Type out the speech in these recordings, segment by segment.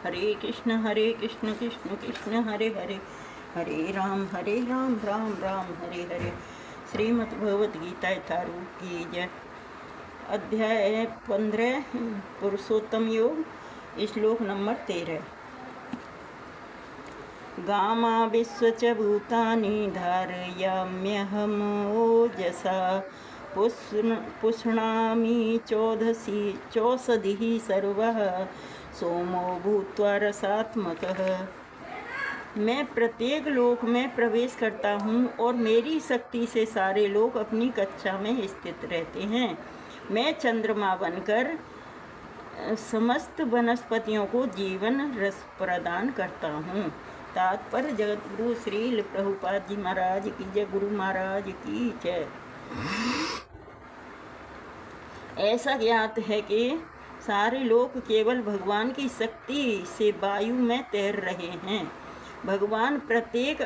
हरे कृष्ण कृष्ण कृष्ण हरे हरे, हरे राम राम राम हरे हरे। श्रीमद् भगवद गीता यथारूप की जय। अध्याय 15 पुरुषोत्तम योग, श्लोक नंबर 13। गामा विश्व च भूतानि धारयाम्यहम् ओजसा पुष्णामि चौषधिः सर्वः सोमो भूत्वा रसात्मकः। मैं प्रत्येक लोक में प्रवेश करता हूँ और मेरी शक्ति से सारे लोग अपनी कक्षा में स्थित रहते हैं। मैं चंद्रमा बनकर समस्त वनस्पतियों को जीवन रस प्रदान करता हूँ। तात्पर्य जगतगुरु श्रील प्रभुपाद जी महाराज की जय, गुरु महाराज की जय। ऐसा ज्ञात है कि सारे लोग केवल भगवान की शक्ति से वायु में तैर रहे हैं। भगवान प्रत्येक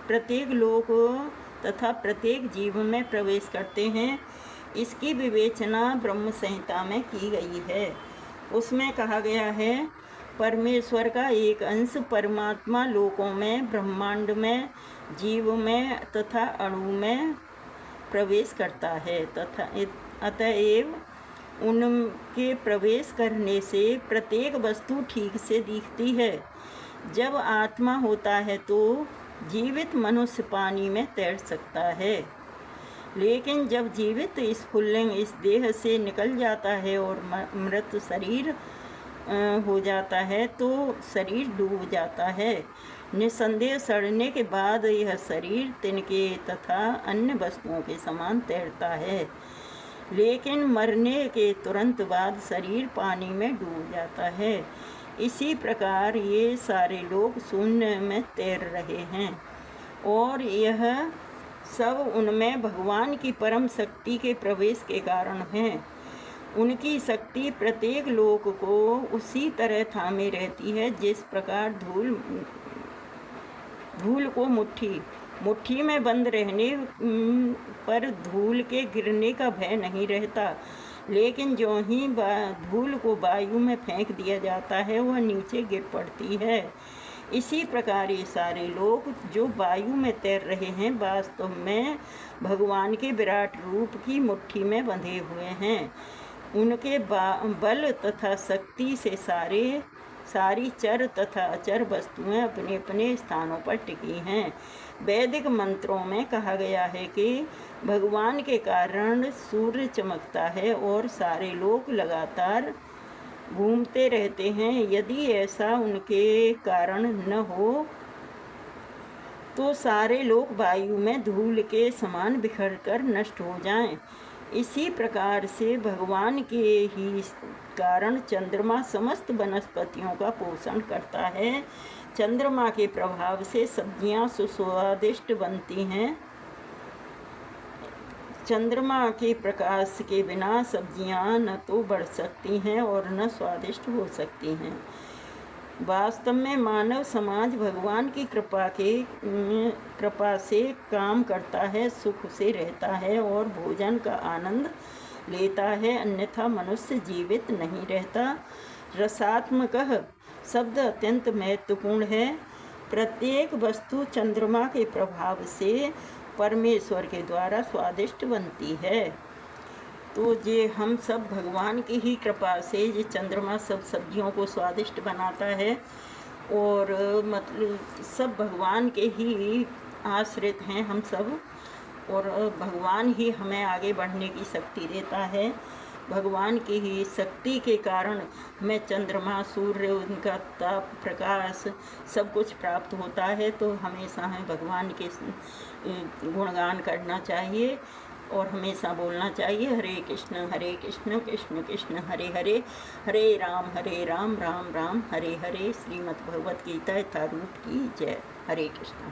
प्रत्येक लोक तथा प्रत्येक जीव में प्रवेश करते हैं। इसकी विवेचना ब्रह्म संहिता में की गई है। उसमें कहा गया है, परमेश्वर का एक अंश परमात्मा लोकों में, ब्रह्मांड में, जीव में तथा अणु में प्रवेश करता है तथा अतएव उनके प्रवेश करने से प्रत्येक वस्तु ठीक से दिखती है। जब आत्मा होता है तो जीवित मनुष्य पानी में तैर सकता है, लेकिन जब जीवित स्फुल्लिंग इस देह से निकल जाता है और मृत शरीर हो जाता है तो शरीर डूब जाता है। निसंदेह सड़ने के बाद यह शरीर तिनके तथा अन्य वस्तुओं के समान तैरता है, लेकिन मरने के तुरंत बाद शरीर पानी में डूब जाता है। इसी प्रकार ये सारे लोग शून्य में तैर रहे हैं और यह सब उनमें भगवान की परम शक्ति के प्रवेश के कारण है। उनकी शक्ति प्रत्येक लोक को उसी तरह थामे रहती है जिस प्रकार धूल को मुट्ठी में बंद रहने पर धूल के गिरने का भय नहीं रहता, लेकिन जो ही धूल को वायु में फेंक दिया जाता है वह नीचे गिर पड़ती है। इसी प्रकार ये सारे लोग जो वायु में तैर रहे हैं वास्तव में भगवान के विराट रूप की मुट्ठी में बंधे हुए हैं। उनके बल तथा शक्ति से सारी चर तथा अचर वस्तुएं अपने अपने स्थानों पर टिकी हैं। वैदिक मंत्रों में कहा गया है कि भगवान के कारण सूर्य चमकता है और सारे लोग लगातार घूमते रहते हैं। यदि ऐसा उनके कारण न हो तो सारे लोग वायु में धूल के समान बिखरकर नष्ट हो जाएं। इसी प्रकार से भगवान के ही कारण चंद्रमा समस्त वनस्पतियों का पोषण करता है। चंद्रमा के प्रभाव से सब्जियां सुस्वादिष्ट बनती हैं। चंद्रमा के प्रकाश के बिना सब्जियां न तो बढ़ सकती हैं और न स्वादिष्ट हो सकती हैं। वास्तव में मानव समाज भगवान की कृपा से काम करता है, सुख से रहता है और भोजन का आनंद लेता है, अन्यथा मनुष्य जीवित नहीं रहता। रसात्मकः शब्द अत्यंत महत्वपूर्ण है। प्रत्येक वस्तु चंद्रमा के प्रभाव से परमेश्वर के द्वारा स्वादिष्ट बनती है। तो ये हम सब भगवान की ही कृपा से ये चंद्रमा सब सब्जियों को स्वादिष्ट बनाता है और मतलब सब भगवान के ही आश्रित हैं हम सब, और भगवान ही हमें आगे बढ़ने की शक्ति देता है। भगवान की ही शक्ति के कारण हमें चंद्रमा, सूर्य, उनका ताप, प्रकाश सब कुछ प्राप्त होता है। तो हमेशा हमें भगवान के गुणगान करना चाहिए और हमेशा बोलना चाहिए, हरे कृष्ण कृष्ण कृष्ण हरे हरे, हरे राम राम राम हरे हरे। श्रीमद् भगवद गीता यथारूप की जय। हरे कृष्ण।